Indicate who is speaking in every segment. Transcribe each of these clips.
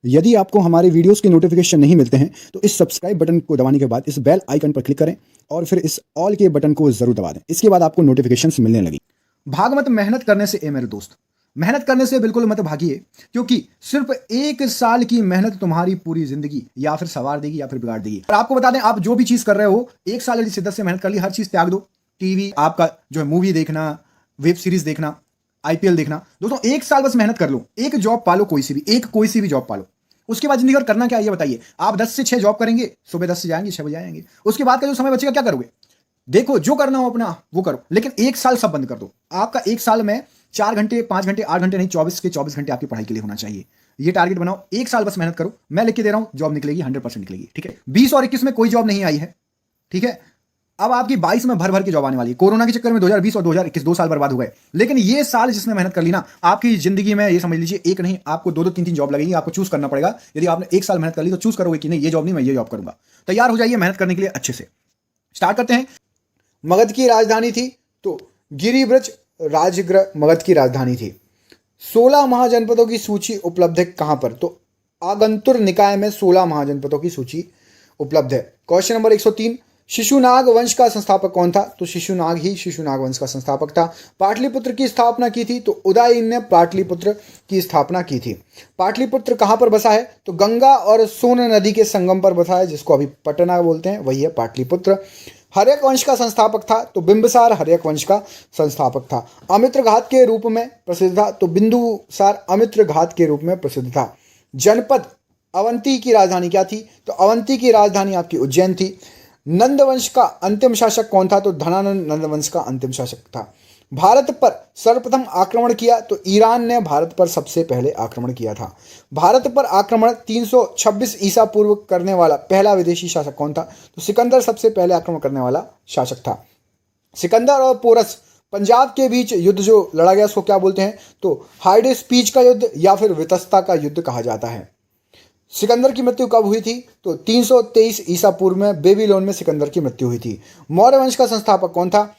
Speaker 1: यदि आपको हमारे वीडियोस के नोटिफिकेशन नहीं मिलते हैं तो इस सब्सक्राइब बटन को दबाने के बाद इस बेल आइकन पर क्लिक करें और फिर इस ऑल के बटन को जरूर दबा दें। इसके बाद आपको नोटिफिकेशंस मिलने लगेंगे। भाग मत मेहनत करने से ए मेरे दोस्त, मेहनत करने से बिल्कुल मत भागिए, क्योंकि सिर्फ 1 साल की मेहनत तुम्हारी पूरी जिंदगी या फिर संवार देगी या फिर बिगाड़ देगी। और आपको बता दें, आप जो भी चीज कर रहे हो 1 साल यदि शिद्दत से मेहनत कर ली, हर चीज त्याग दो, टीवी आपका जो है, मूवी देखना, वेब सीरीज देखना, आईपीएल देखना, दोस्तों 1 साल बस मेहनत कर लो, एक जॉब पालो, कोई सी भी जॉब पालो। उसके बाद जिंदगी भर करना क्या है ये बताइए। आप 10 से 6 जॉब करेंगे, सुबह 10 से जाएंगे, 6 बजे आएंगे, उसके बाद का जो समय बचेगा क्या करोगे? देखो, जो करना हो अपना वो करो, लेकिन 1 साल सब बंद कर दो। आपका 1 साल में 4 घंटे, 5 घंटे, 8 घंटे नहीं, 24 के 24 घंटे आपकी पढ़ाई के लिए होना चाहिए। ये टारगेट बनाओ, 1 साल बस मेहनत करो। मैं लिख के दे रहा हूं, जॉब निकलेगी, 100% निकलेगी, ठीक है। 20 और 21 में कोई जॉब नहीं आई है, ठीक है। अब आपकी 22 में भर भर के जॉब आने वाली है। कोरोना के चक्कर में 2020 और 2021 2 साल बर्बाद हो गए, लेकिन ये साल जिसने मेहनत कर ली ना, आपकी जिंदगी में ये समझ लीजिए एक नहीं, आपको 2-2 3-3 जॉब लगेगी। आपको चूज करना पड़ेगा। यदि आपने 1 साल मेहनत कर ली तो चूज करोगे कि नहीं, ये जॉब नहीं, मैं ये जॉब करूंगा। तैयार हो जाइए मेहनत करने के लिए अच्छे से। स्टार्ट करते हैं। मगध की राजधानी थी तो गिरिब्रज राजगृह मगध की राजधानी थी। 16 महाजनपदों की सूची उपलब्ध है कहां पर? तो आगंतुर निकाय में 16 महाजनपदों की सूची उपलब्ध है। क्वेश्चन नंबर 103, शिशुनाग वंश का संस्थापक कौन था? तो शिशुनाग ही शिशुनाग वंश का संस्थापक था। पाटलिपुत्र की स्थापना की थी तो उदयन ने पाटलिपुत्र की स्थापना की थी। पाटलिपुत्र कहां पर बसा है? तो गंगा और सोन नदी के संगम पर बसा है, जिसको अभी पटना बोलते हैं, वही है पाटलिपुत्र। हर्यक वंश का संस्थापक था तो बिंबिसार हर्यक वंश का संस्थापक था। अमित्र घात के रूप में प्रसिद्ध था तो बिंदुसार अमित्र घात के रूप में प्रसिद्ध था। जनपद अवंती की राजधानी क्या थी? तो अवंती की राजधानी आपकी उज्जैन थी। नंद वंश का अंतिम शासक कौन था? तो धनानंद नंद वंश का अंतिम शासक था। भारत पर सर्वप्रथम आक्रमण किया तो ईरान ने भारत पर सबसे पहले आक्रमण किया था। भारत पर आक्रमण 326 ईसा पूर्व करने वाला पहला विदेशी शासक कौन था? तो सिकंदर सबसे पहले आक्रमण करने वाला शासक था। सिकंदर और पोरस पंजाब के बीच युद्ध जो लड़ा गया उसको क्या बोलते हैं? तो हाइडेस्पीच का युद्ध या फिर वितस्ता का युद्ध कहा जाता है। सिकंदर की मृत्यु कब हुई थी? तो 323 ईसा पूर्व में बेबीलोन में सिकंदर की मृत्यु हुई थी। मौर्य वंश का संस्थापक कौन था?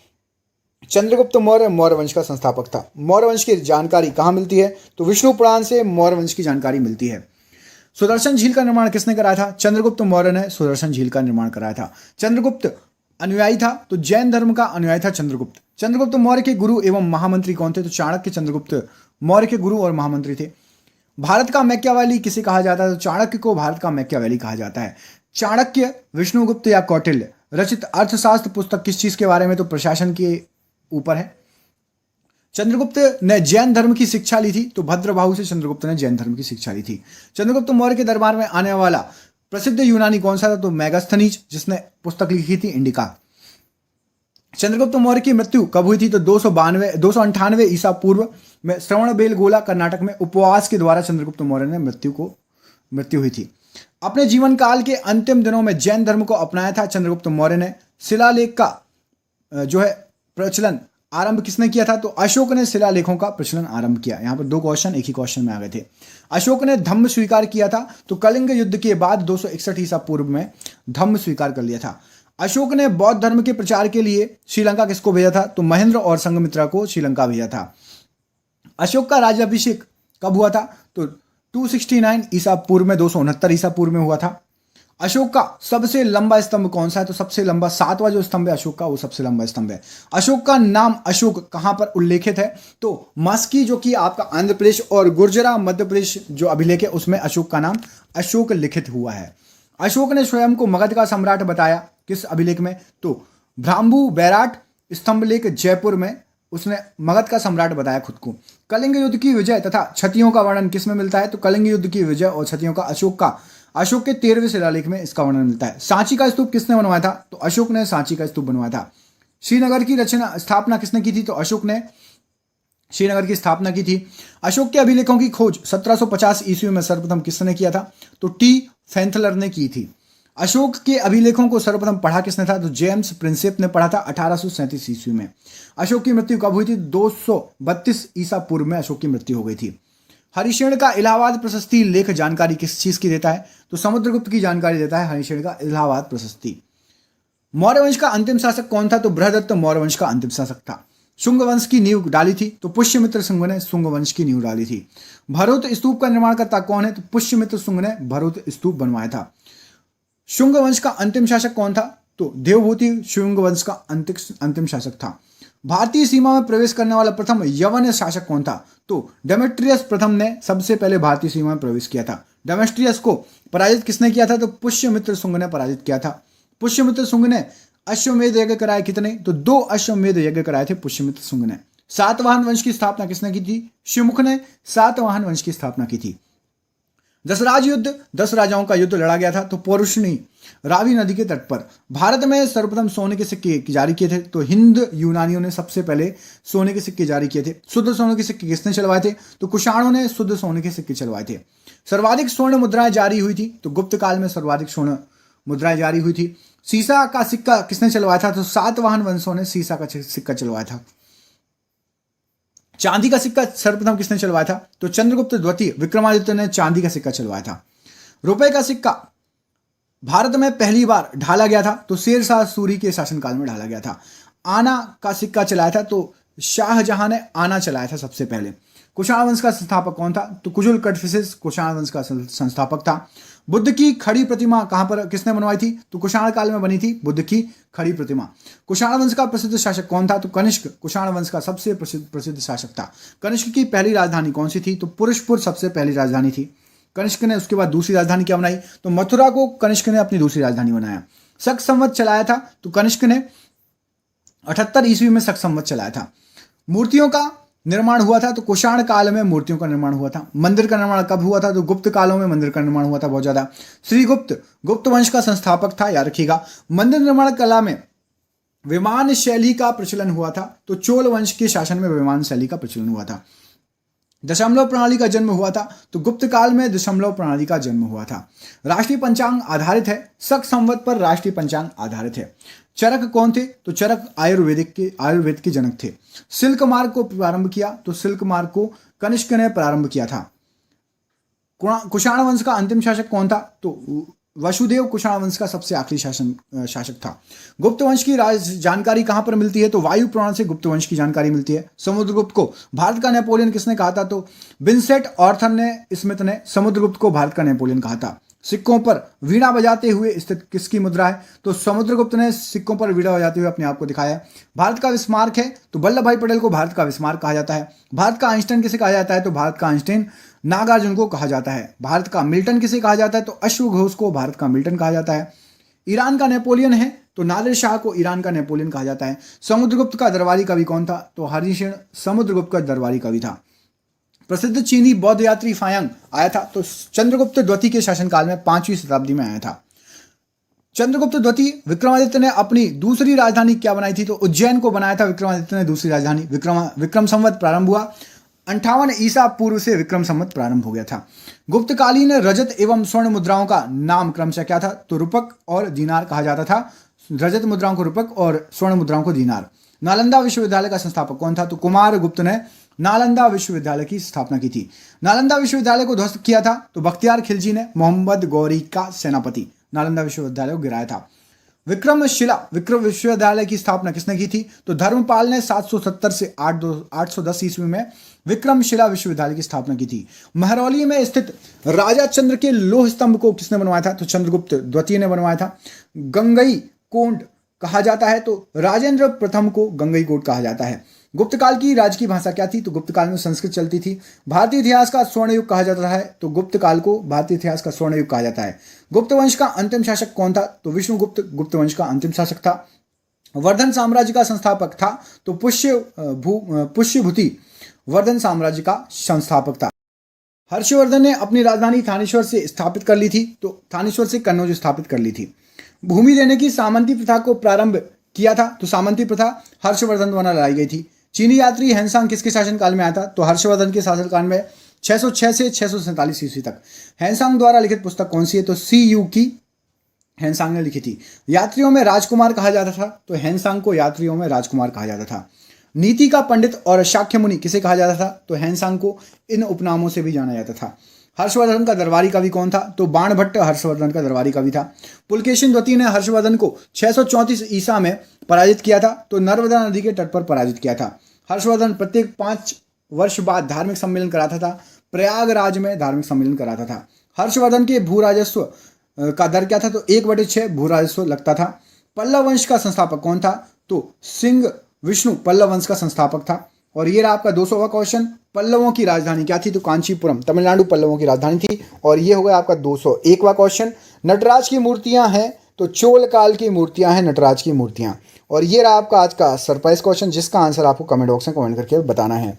Speaker 1: चंद्रगुप्त मौर्य मौर्य वंश का संस्थापक था। मौर्य वंश की जानकारी कहाँ मिलती है? तो विष्णु पुराण से मौर्य वंश की जानकारी मिलती है। सुदर्शन झील का निर्माण किसने कराया था? चंद्रगुप्त मौर्य ने सुदर्शन झील का निर्माण कराया था। चंद्रगुप्त अनुयायी था तो जैन धर्म का अनुयायी था चंद्रगुप्त। चंद्रगुप्त मौर्य के गुरु एवं महामंत्री कौन थे? तो चाणक्य चंद्रगुप्त मौर्य के गुरु और महामंत्री थे। भारत का मैकियावेली किसे कहा जाता है? तो चाणक्य को भारत का मैकियावेली कहा जाता है। चाणक्य, विष्णुगुप्त या कौटिल्य रचित अर्थशास्त्र पुस्तक किस चीज के बारे में? तो प्रशासन के ऊपर है। चंद्रगुप्त ने जैन धर्म की शिक्षा ली थी तो भद्रबाहु से चंद्रगुप्त ने जैन धर्म की शिक्षा ली थी। चंद्रगुप्त मौर्य के दरबार में आने वाला प्रसिद्ध यूनानी कौन सा था? तो मेगास्थनीज, जिसने पुस्तक लिखी थी इंडिका। चंद्रगुप्त मौर्य की मृत्यु कब हुई थी? तो 298 ईसा पूर्व में श्रवणबेलगोला कर्नाटक में उपवास के द्वारा चंद्रगुप्त मौर्य ने मृत्यु हुई थी। अपने जीवन काल के अंतिम दिनों में जैन धर्म को अपनाया था चंद्रगुप्त मौर्य ने। शिलालेख का जो है प्रचलन आरंभ किसने किया था? तो अशोक ने शिलालेखों का प्रचलन आरंभ किया। यहां पर 2 क्वेश्चन एक ही क्वेश्चन में आ गए थे। अशोक ने धम्म स्वीकार किया था तो कलिंग युद्ध के बाद 261 ईसा पूर्व में धम्म स्वीकार कर लिया था। अशोक ने बौद्ध धर्म के प्रचार के लिए श्रीलंका किसको भेजा था? तो महेंद्र और संघमित्रा को श्रीलंका भेजा था। अशोक का राज्याभिषेक कब हुआ था? तो 269 ईसा पूर्व में, 269 ईसा पूर्व में हुआ था। अशोक का सबसे लंबा स्तंभ कौन सा है? तो सबसे लंबा 7वां जो स्तंभ है अशोक का, वो सबसे लंबा स्तंभ है। अशोक का नाम अशोक कहां पर उल्लेखित है? तो मस्की जो कि आपका आंध्र प्रदेश और गुर्जरा मध्य प्रदेश जो अभिलेख है उसमें अशोक का नाम अशोक लिखित हुआ है। अशोक ने स्वयं को मगध का सम्राट बताया किस अभिलेख में? तो भ्राम्बू बैराट स्तंभलेख जयपुर में उसने मगध का सम्राट बताया खुद को। कलिंग युद्ध की विजय तथा क्षतियों का वर्णन किसमें मिलता है? तो कलिंग युद्ध की विजय और क्षतियों का अशोक के 13वें शिलालेख में इसका वर्णन मिलता है। सांची का स्तूप किसने बनवाया था? तो अशोक ने सांची का स्तूप बनवाया था। श्रीनगर की स्थापना किसने की थी? तो अशोक ने श्रीनगर की स्थापना की थी। अशोक के अभिलेखों की खोज 1750 ईस्वी में सर्वप्रथम किसने किया था? तो टी फैंथलर ने की थी। अशोक के अभिलेखों को सर्वप्रथम पढ़ा किसने था? तो जेम्स प्रिंसेप ने पढ़ा था 1837 ईस्वी में। अशोक की मृत्यु कब हुई थी? 232 ईसा पूर्व में अशोक की मृत्यु हो गई थी। हरिशेन का इलाहाबाद प्रशस्ति लेख जानकारी किस चीज की देता है? तो समुद्रगुप्त की जानकारी देता है हरिशेन का इलाहाबाद प्रशस्ति। मौर्य वंश का अंतिम शासक कौन था? तो बृहदत्त मौर्य वंश का अंतिम शासक था। शुंग वंश की नींव डाली थी? तो पुष्यमित्र शुंग ने शुंग वंश की नींव डाली थी। भरोत स्तूप का निर्माणकर्ता कौन है? तो पुष्यमित्र शुंग ने भरोत स्तूप बनवाया था। शुंग वंश का अंतिम शासक कौन था? तो देवभूति शुंग वंश का अंतिम शासक था। भारतीय सीमा में प्रवेश करने वाला प्रथम यवन शासक कौन था? तो डेमेट्रियस प्रथम ने सबसे पहले भारतीय सीमा में प्रवेश किया था। डेमेट्रियस को पराजित किसने किया था? तो पुष्यमित्र शुंग ने पराजित किया था। पुष्यमित्र शुंग ने अश्वमेध यज्ञ कराए कितने? तो 2 अश्वमेध यज्ञ कराए थे पुष्यमित्र शुंग ने। सातवाहन वंश की स्थापना किसने की थी? शिवमुख ने सातवाहन वंश की स्थापना की थी। दशराज युद्ध, 10 राजाओं का युद्ध लड़ा गया था तो पौरुषणी रावी नदी के तट पर। भारत में सर्वप्रथम सोने के सिक्के जारी किए थे? तो हिंद यूनानियों ने सबसे पहले सोने के सिक्के जारी किए थे। शुद्ध सोने के सिक्के किसने चलवाए थे? तो कुषाणों ने शुद्ध सोने के सिक्के चलवाए थे। सर्वाधिक स्वर्ण मुद्राएं जारी हुई थी? तो गुप्त काल में सर्वाधिक स्वर्ण मुद्राएं जारी हुई थी। सीसा का सिक्का किसने चलवाया था? तो सातवाहन वंशों ने सीसा का सिक्का चलवाया था। चांदी का सिक्का सर्वप्रथम किसने चलवाया था? तो चंद्रगुप्त द्वितीय विक्रमादित्य ने चांदी का सिक्का चलवाया था। रुपए का सिक्का भारत में पहली बार ढाला गया था? तो शेरशाह सूरी के शासनकाल में ढाला गया था। आना का सिक्का चलाया था? तो शाहजहां ने आना चलाया था सबसे पहले। कुषाण वंश का संस्थापक कौन था? तो कुजुल कटफिसिस कुषाण वंश का संस्थापक था। बुद्ध की खड़ी प्रतिमा कहां पर किसने बनवाई थी? तो कुषाण काल में बनी थी बुद्ध की खड़ी प्रतिमा। कुषाण वंश का प्रसिद्ध शासक कौन था? तो कनिष्क कुषाण वंश का सबसे प्रसिद्ध शासक था। कनिष्क की पहली राजधानी कौन सी थी? तो पुरुषपुर सबसे पहली राजधानी थी। कनिष्क ने उसके बाद दूसरी राजधानी क्या बनाई? तो मथुरा को कनिष्क ने अपनी दूसरी राजधानी बनाया। शक संवत चलाया था? तो कनिष्क ने 78 ईस्वी में शक संवत चलाया था। मूर्तियों का निर्माण हुआ था? तो कुषाण काल में मूर्तियों का निर्माण हुआ था। मंदिर का निर्माण कब हुआ था? तो गुप्त कालों में मंदिर का निर्माण हुआ था बहुत ज्यादा। श्रीगुप्त गुप्त वंश का संस्थापक था, याद रखिएगा। मंदिर निर्माण कला में विमान शैली का प्रचलन हुआ था? तो चोल वंश के शासन में विमान शैली का प्रचलन हुआ था। दशमलव प्रणाली का जन्म हुआ था? तो गुप्त काल में दशमलव प्रणाली का जन्म हुआ था। राष्ट्रीय पंचांग आधारित है? शक संवत पर राष्ट्रीय पंचांग आधारित है। चरक कौन थे? तो चरक आयुर्वेद के जनक थे। सिल्क मार्ग को प्रारंभ किया? तो सिल्क मार्ग को कनिष्क ने प्रारंभ किया था। कुषाण वंश का अंतिम शासक कौन था? तो वसुदेव कुषाण वंश का सबसे आखिरी शासक था। गुप्त वंश की जानकारी कहां पर मिलती है? तो वायु पुराण से गुप्त वंश की जानकारी मिलती है। समुद्रगुप्त को भारत का नेपोलियन किसने कहा था? तो विंसेंट ऑर्थर ने स्मिथ ने समुद्रगुप्त को भारत का नेपोलियन कहा था। सिक्कों पर वीणा बजाते हुए स्थित किसकी मुद्रा है? तो समुद्रगुप्त ने सिक्कों पर वीणा बजाते हुए अपने आप को दिखाया। भारत का विस्मार्क है? तो वल्लभ भाई पटेल को भारत का विस्मार्क कहा जाता है। भारत का आइंस्टाइन किसे कहा जाता है? तो भारत का आइंस्टाइन नागार्जुन को कहा जाता है। भारत का मिल्टन किसे कहा जाता है? तो अश्व घोष को भारत का मिल्टन कहा जाता है। ईरान का नेपोलियन है? तो नादिर शाह को ईरान का नेपोलियन कहा जाता है। समुद्रगुप्त का दरबारी कवि कौन था? तो हरिशण समुद्रगुप्त का दरबारी कवि था। प्रसिद्ध चीनी बौद्ध यात्री फायांग आया था? तो चंद्रगुप्त द्वितीय के शासनकाल में 5वीं शताब्दी में आया था। चंद्रगुप्त द्वितीय विक्रमादित्य ने अपनी दूसरी राजधानी क्या बनाई थी? तो उज्जैन को बनाया था विक्रमादित्य ने दूसरी राजधानी। विक्रम संवत प्रारंभ हुआ 58 ईसा पूर्व से विक्रम संवत प्रारंभ हो गया था। गुप्तकालीन रजत एवं स्वर्ण मुद्राओं का नाम क्रमशः क्या था? तो रूपक और दीनार कहा जाता था। रजत मुद्राओं को रूपक और स्वर्ण मुद्राओं को दीनार। नालंदा विश्वविद्यालय का संस्थापक कौन था? तो कुमार गुप्त ने नालंदा विश्वविद्यालय की स्थापना की थी। नालंदा विश्वविद्यालय को ध्वस्त किया था? तो बख्तियार खिलजी ने मोहम्मद गौरी का सेनापति नालंदा विश्वविद्यालय को गिराया था। विक्रम विश्वविद्यालय की स्थापना किसने की थी? तो धर्मपाल ने 770 से 810 ईस्वी में विक्रमशिला विश्वविद्यालय की स्थापना की थी। महरौली में स्थित राजा चंद्र के लोह स्तंभ को किसने बनवाया था? तो चंद्रगुप्त द्वितीय ने बनवाया था। गंगई कोंड कहा जाता है? तो राजेंद्र प्रथम को गंगई कोंड कहा जाता है। गुप्त काल की राजकीय भाषा क्या थी? तो गुप्त काल में संस्कृत चलती थी। भारतीय इतिहास का स्वर्ण युग कहा जाता है? तो गुप्त काल को भारतीय इतिहास का स्वर्ण युग कहा जाता है। गुप्त वंश का अंतिम शासक कौन था? तो विष्णुगुप्त गुप्त वंश का अंतिम शासक था। वर्धन साम्राज्य का संस्थापक था? तो पुष्यभूति वर्धन साम्राज्य का संस्थापक था। हर्षवर्धन ने अपनी राजधानी थानेश्वर से स्थापित कर ली थी? तो थानेश्वर से कन्नौज स्थापित कर ली थी। भूमि देने की सामंती प्रथा को प्रारंभ किया था? तो सामंती प्रथा हर्षवर्धन द्वारा लाई गई थी। चीनी यात्री हैंसांग किसके शासनकाल में आया था? तो हर्षवर्धन के शासनकाल में 606 से 647 ईस्वी तक। हैंसांग द्वारा लिखित पुस्तक कौन सी है? तो CU की हैंसांग ने लिखी थी। यात्रियों में राजकुमार कहा जाता था? तो हैंसांग को यात्रियों में राजकुमार कहा जाता था। नीति का पंडित और शाक्य मुनि किसे कहा जाता था? तो हैंसांग को इन उपनामों से भी जाना जाता था। हर्षवर्धन का दरबारी कवि कौन था? तो बाणभट्ट हर्षवर्धन का दरबारी कवि था। पुलकेशिन द्वितीय ने हर्षवर्धन को 634 ईसा में पराजित किया था? तो नर्मदा नदी के तट पर पराजित किया था। हर्षवर्धन प्रत्येक 5 वर्ष बाद धार्मिक सम्मेलन कराता था, प्रयागराज में धार्मिक सम्मेलन कराता था। हर्षवर्धन के भू राजस्व का दर क्या था? तो 1/6 भू राजस्व लगता था। पल्लव वंश का संस्थापक कौन था? तो सिंह विष्णु पल्लव वंश का संस्थापक था। और ये रहा आपका 200वां क्वेश्चन। पल्लवों की राजधानी क्या थी? तो कांचीपुरम, तमिलनाडु पल्लवों की राजधानी थी। और ये हो गया आपका 201वां क्वेश्चन। नटराज की मूर्तियां हैं तो चोल काल की मूर्तियां हैं नटराज की मूर्तियां। और ये रहा आपका आज का सरप्राइज क्वेश्चन, जिसका आंसर आपको कमेंट बॉक्स में कमेंट करके बताना है।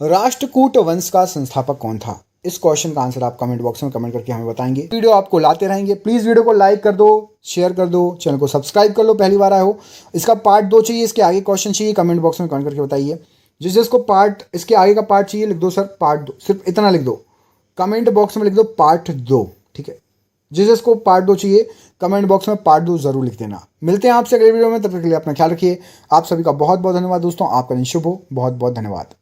Speaker 1: राष्ट्रकूट वंश का संस्थापक कौन था? इस क्वेश्चन का आंसर आप कमेंट बॉक्स में कमेंट करके हमें बताएंगे। वीडियो आपको लाते रहेंगे। प्लीज वीडियो को लाइक कर दो, शेयर कर दो, चैनल को सब्सक्राइब कर लो पहली बार आए हो। इसका पार्ट 2 चाहिए, इसके आगे क्वेश्चन चाहिए, कमेंट बॉक्स में कमेंट करके बताइए। जिसको पार्ट इसके आगे का पार्ट चाहिए लिख दो सर पार्ट 2, सिर्फ इतना लिख दो, कमेंट बॉक्स में लिख दो पार्ट 2, ठीक है। जिसको पार्ट 2 चाहिए कमेंट बॉक्स में पार्ट 2 जरूर लिख देना। मिलते हैं आपसे अगले वीडियो में, तब तक के लिए अपना ख्याल रखिए। आप सभी का बहुत बहुत धन्यवाद दोस्तों। आपका दिन शुभ हो। बहुत बहुत धन्यवाद।